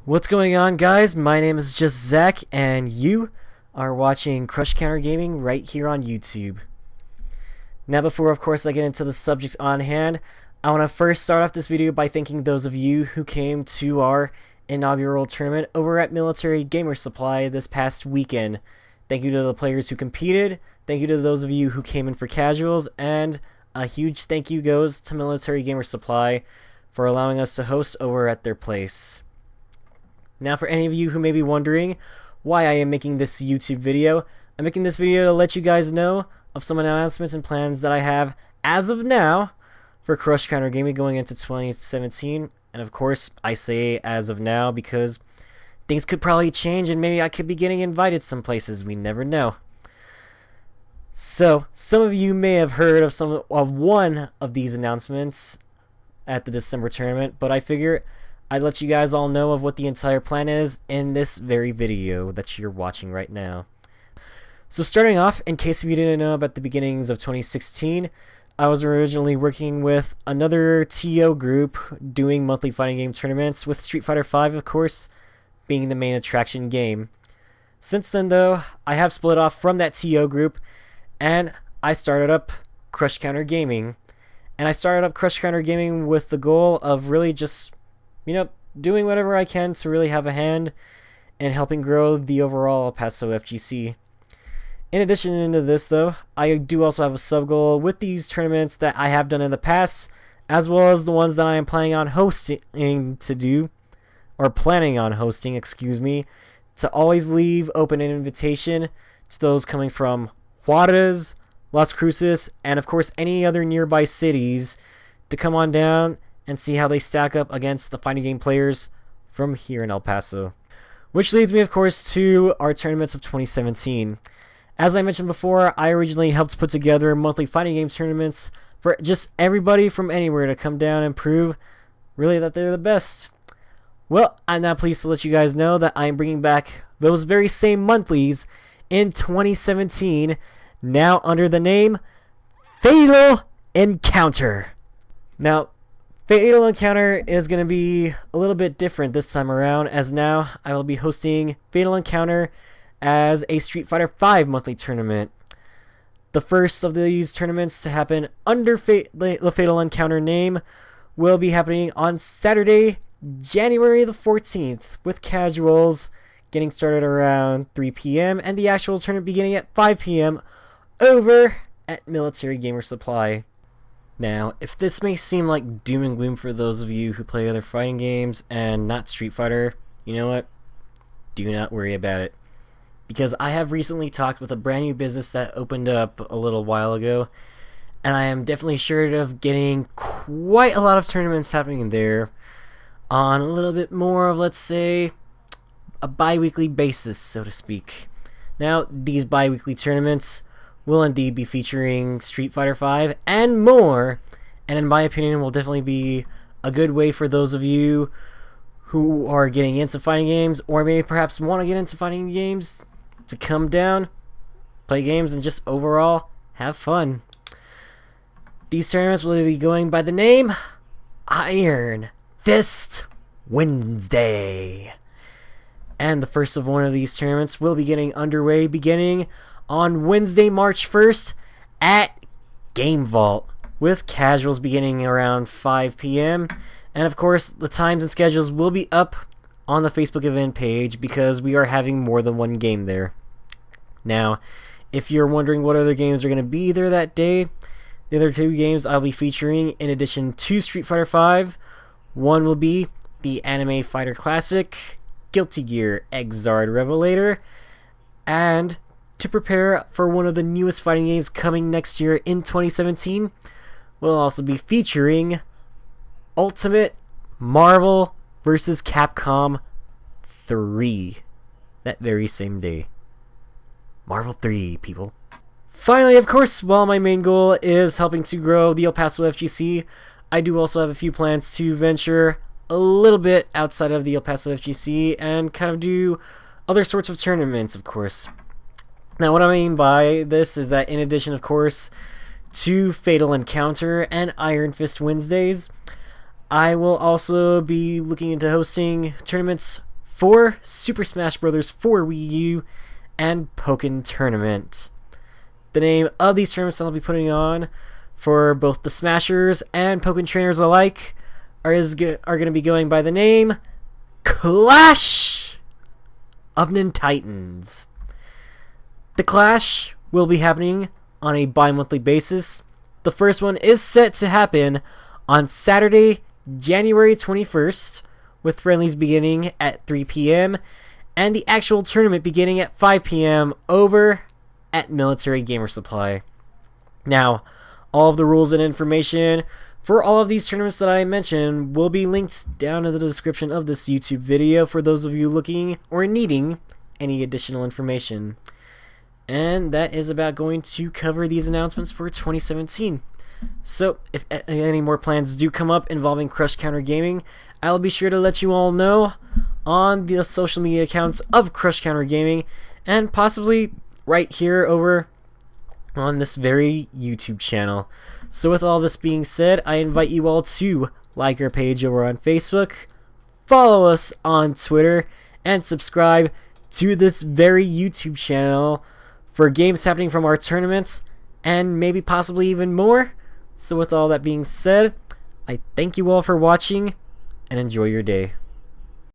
What's going on, guys? My name is just Zach, and you are watching Crush Counter Gaming right here on YouTube. Now, before, of course, I get into the subject on hand, I want to first start off this video by thanking those of you who came to our inaugural tournament over at Military Gamer Supply this past weekend. Thank you to the players who competed, thank you to those of you who came in for casuals, and a huge thank you goes to Military Gamer Supply for allowing us to host over at their place. Now, for any of you who may be wondering why I am making this YouTube video, I'm making this video to let you guys know of some announcements and plans that I have as of now for Crush Counter Gaming going into 2017. And of course, I say as of now because things could probably change and maybe I could be getting invited some places. We never know. So, some of you may have heard of one of these announcements at the December tournament, but I figure I'd let you guys all know of what the entire plan is in this very video that you're watching right now. So starting off, in case you didn't know about the beginnings of 2016, I was originally working with another TO group doing monthly fighting game tournaments, with Street Fighter V, of course, being the main attraction game. Since then, though, I have split off from that TO group, and I started up Crush Counter Gaming. And I started up Crush Counter Gaming with the goal of really just doing whatever I can to really have a hand in helping grow the overall Paso FGC. In addition to this, though, I do also have a sub-goal with these tournaments that I have done in the past, as well as the ones that I am planning on hosting, to always leave open an invitation to those coming from Juarez, Las Cruces, and of course any other nearby cities to come on down and see how they stack up against the fighting game players from here in El Paso. Which leads me, of course, to our tournaments of 2017. As I mentioned before, I originally helped put together monthly fighting game tournaments for just everybody from anywhere to come down and prove really that they're the best. Well, I'm now pleased to let you guys know that I am bringing back those very same monthlies in 2017, now under the name Fatal Encounter. Now, Fatal Encounter is going to be a little bit different this time around, as now I will be hosting Fatal Encounter as a Street Fighter V monthly tournament. The first of these tournaments to happen under the Fatal Encounter name will be happening on Saturday, January the 14th, with casuals getting started around 3 p.m. and the actual tournament beginning at 5 p.m. over at Military Gamer Supply. Now, if this may seem like doom and gloom for those of you who play other fighting games and not Street Fighter, you know what? Do not worry about it. Because I have recently talked with a brand new business that opened up a little while ago, and I am definitely sure of getting quite a lot of tournaments happening there on a little bit more of, let's say, a bi-weekly basis, so to speak. Now, these bi-weekly tournaments will indeed be featuring Street Fighter V and more, and in my opinion will definitely be a good way for those of you who are getting into fighting games, or maybe perhaps want to get into fighting games, to come down, play games, and just overall have fun. These tournaments will be going by the name Iron Fist Wednesday, and the first of one of these tournaments will be getting underway beginning on Wednesday, March 1st at Game Vault, with casuals beginning around 5 p.m. And of course, the times and schedules will be up on the Facebook event page because we are having more than one game there. Now, if you're wondering what other games are going to be there that day, the other two games I'll be featuring, in addition to Street Fighter V, one will be the Anime Fighter Classic, Guilty Gear Exard Revelator, and to prepare for one of the newest fighting games coming next year in 2017, we'll also be featuring Ultimate Marvel vs. Capcom 3 that very same day. Marvel 3, people. Finally, of course, while my main goal is helping to grow the El Paso FGC, I do also have a few plans to venture a little bit outside of the El Paso FGC and kind of do other sorts of tournaments, of course. Now, what I mean by this is that in addition, of course, to Fatal Encounter and Iron Fist Wednesdays, I will also be looking into hosting tournaments 4, Super Smash Bros. For Wii U, and Pokken Tournament. The name of these tournaments that I'll be putting on for both the Smashers and Pokken trainers alike are going to be going by the name Clash of NinTitans. The Clash will be happening on a bi-monthly basis. The first one is set to happen on Saturday, January 21st, with friendlies beginning at 3 p.m. and the actual tournament beginning at 5 p.m. over at Military Gamer Supply. Now, all of the rules and information for all of these tournaments that I mentioned will be linked down in the description of this YouTube video for those of you looking or needing any additional information. And that is about going to cover these announcements for 2017. So, if any more plans do come up involving Crush Counter Gaming, I'll be sure to let you all know on the social media accounts of Crush Counter Gaming, and possibly right here over on this very YouTube channel. So with all this being said, I invite you all to like our page over on Facebook, follow us on Twitter, and subscribe to this very YouTube channel for games happening from our tournaments, and maybe possibly even more. So with all that being said, I thank you all for watching, and enjoy your day.